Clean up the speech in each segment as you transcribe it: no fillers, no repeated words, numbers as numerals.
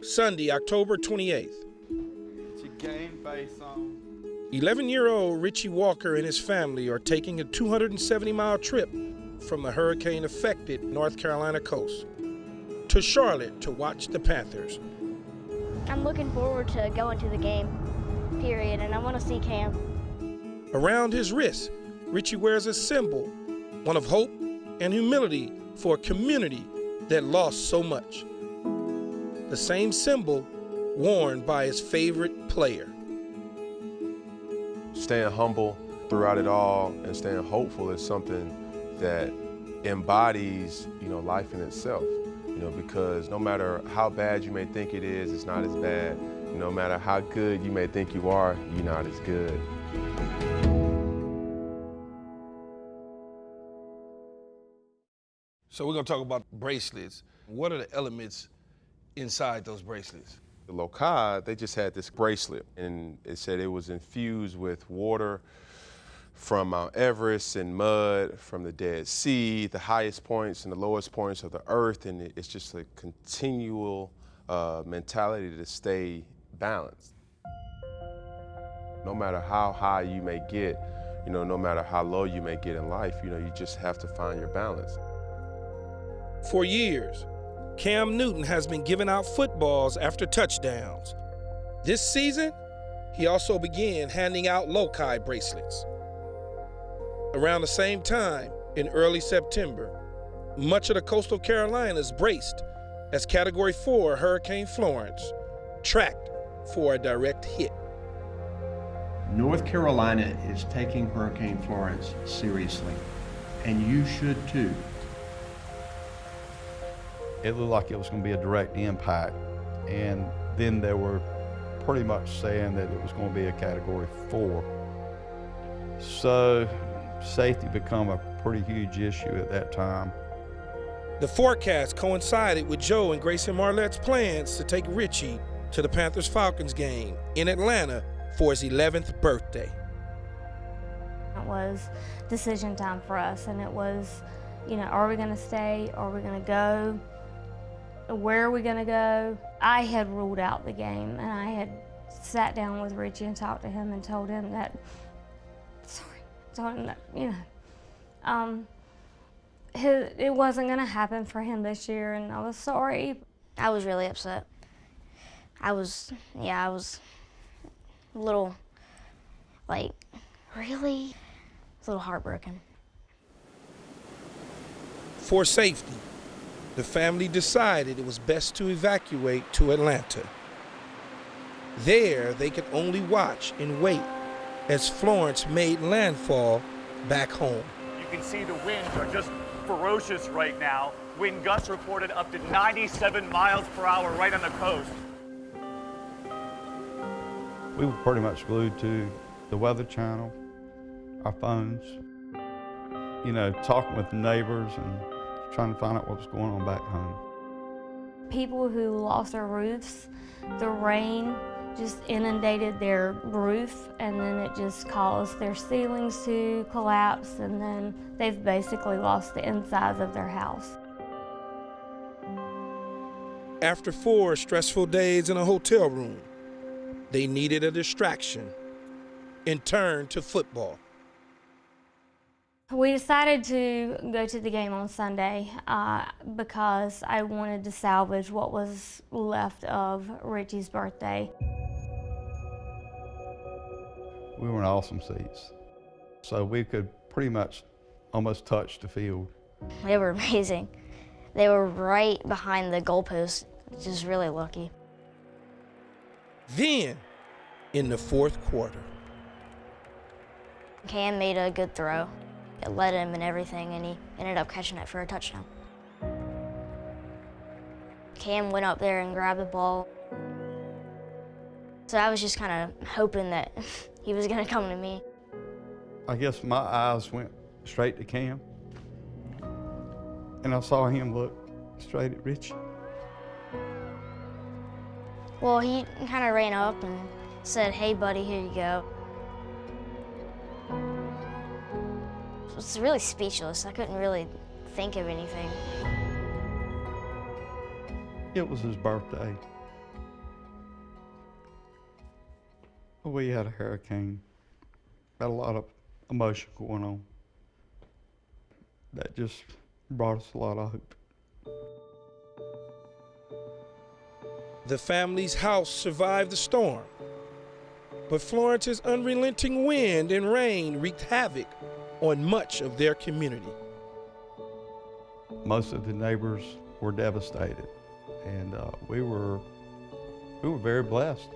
Sunday, October 28th. It's a game based on 11-year-old Richie Walker and his family are taking a 270-mile trip from the hurricane-affected North Carolina coast to Charlotte to watch the Panthers. I'm looking forward to going to the game, period, and I want to see Cam. Around his wrist, Richie wears a symbol, one of hope and humility for a community that lost so much. The same symbol worn by his favorite player. Staying humble throughout it all and staying hopeful is something that embodies, life in itself. Because no matter how bad you may think it is, it's not as bad. No matter how good you may think you are, you're not as good. So we're gonna talk about bracelets. What are the elements inside those bracelets? The Lokai, they just had this bracelet, and it said it was infused with water from Mount Everest and mud from the Dead Sea, the highest points and the lowest points of the earth, and it's just a continual mentality to stay balanced. No matter how high you may get, no matter how low you may get in life, you just have to find your balance. For years, Cam Newton has been giving out footballs after touchdowns. This season, he also began handing out Lokai bracelets. Around the same time, in early September, much of the coastal Carolinas braced as Category 4 Hurricane Florence tracked for a direct hit. North Carolina is taking Hurricane Florence seriously, and you should too. it looked like it was going to be a direct impact. And then they were pretty much saying that it was going to be a Category 4. So safety became a pretty huge issue at that time. The forecast coincided with Joe and Grayson Marlette's plans to take Richie to the Panthers-Falcons game in Atlanta for his 11th birthday. It was decision time for us, and it was, are we going to stay? Are we going to go? Where are we going to go? I had ruled out the game, and I had sat down with Richie and talked to him and told him that, it wasn't going to happen for him this year, and I was sorry. I was really upset. I was a little, really? A little heartbroken. For safety, the family decided it was best to evacuate to Atlanta. There, they could only watch and wait as Florence made landfall back home. You can see the winds are just ferocious right now. Wind gusts reported up to 97 miles per hour right on the coast. We were pretty much glued to the Weather Channel, our phones, talking with the neighbors and trying to find out what was going on back home. People who lost their roofs, the rain just inundated their roof, and then it just caused their ceilings to collapse, and then they've basically lost the insides of their house. After 4 stressful days in a hotel room, they needed a distraction and turned to football. We decided to go to the game on Sunday because I wanted to salvage what was left of Richie's birthday. We were in awesome seats, so we could pretty much almost touch the field. They were amazing. They were right behind the goalpost, which is really lucky. Then, in the fourth quarter, Cam made a good throw. It led him and everything, and he ended up catching it for a touchdown. Cam went up there and grabbed the ball. So I was just kind of hoping that he was going to come to me. I guess my eyes went straight to Cam, and I saw him look straight at Richie. Well, he kind of ran up and said, "Hey, buddy, here you go." I was really speechless. I couldn't really think of anything. It was his birthday, We had a hurricane, had a lot of emotion going on. That just brought us a lot of hope. The family's house survived the storm, but Florence's unrelenting wind and rain wreaked havoc on much of their community. Most of the neighbors were devastated, and we were very blessed.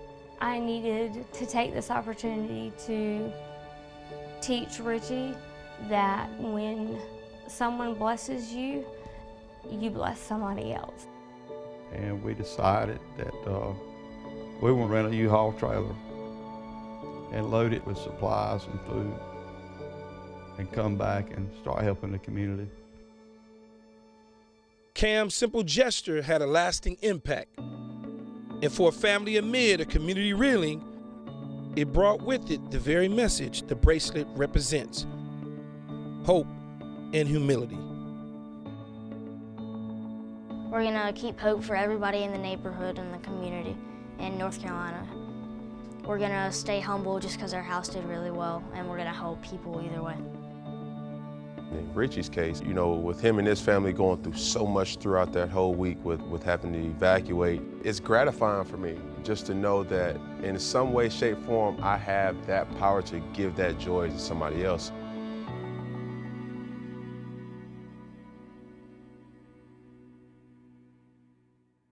I needed to take this opportunity to teach Richie that when someone blesses you, you bless somebody else. And we decided that we would rent a U-Haul trailer and load it with supplies and food and come back and start helping the community. Cam's simple gesture had a lasting impact. And for a family amid a community reeling, it brought with it the very message the bracelet represents: hope and humility. We're gonna keep hope for everybody in the neighborhood and the community in North Carolina. We're gonna stay humble just because our house did really well, and we're gonna help people either way. In Richie's case, you know, with him and his family going through so much throughout that whole week with having to evacuate, it's gratifying for me just to know that in some way, shape, form, I have that power to give that joy to somebody else.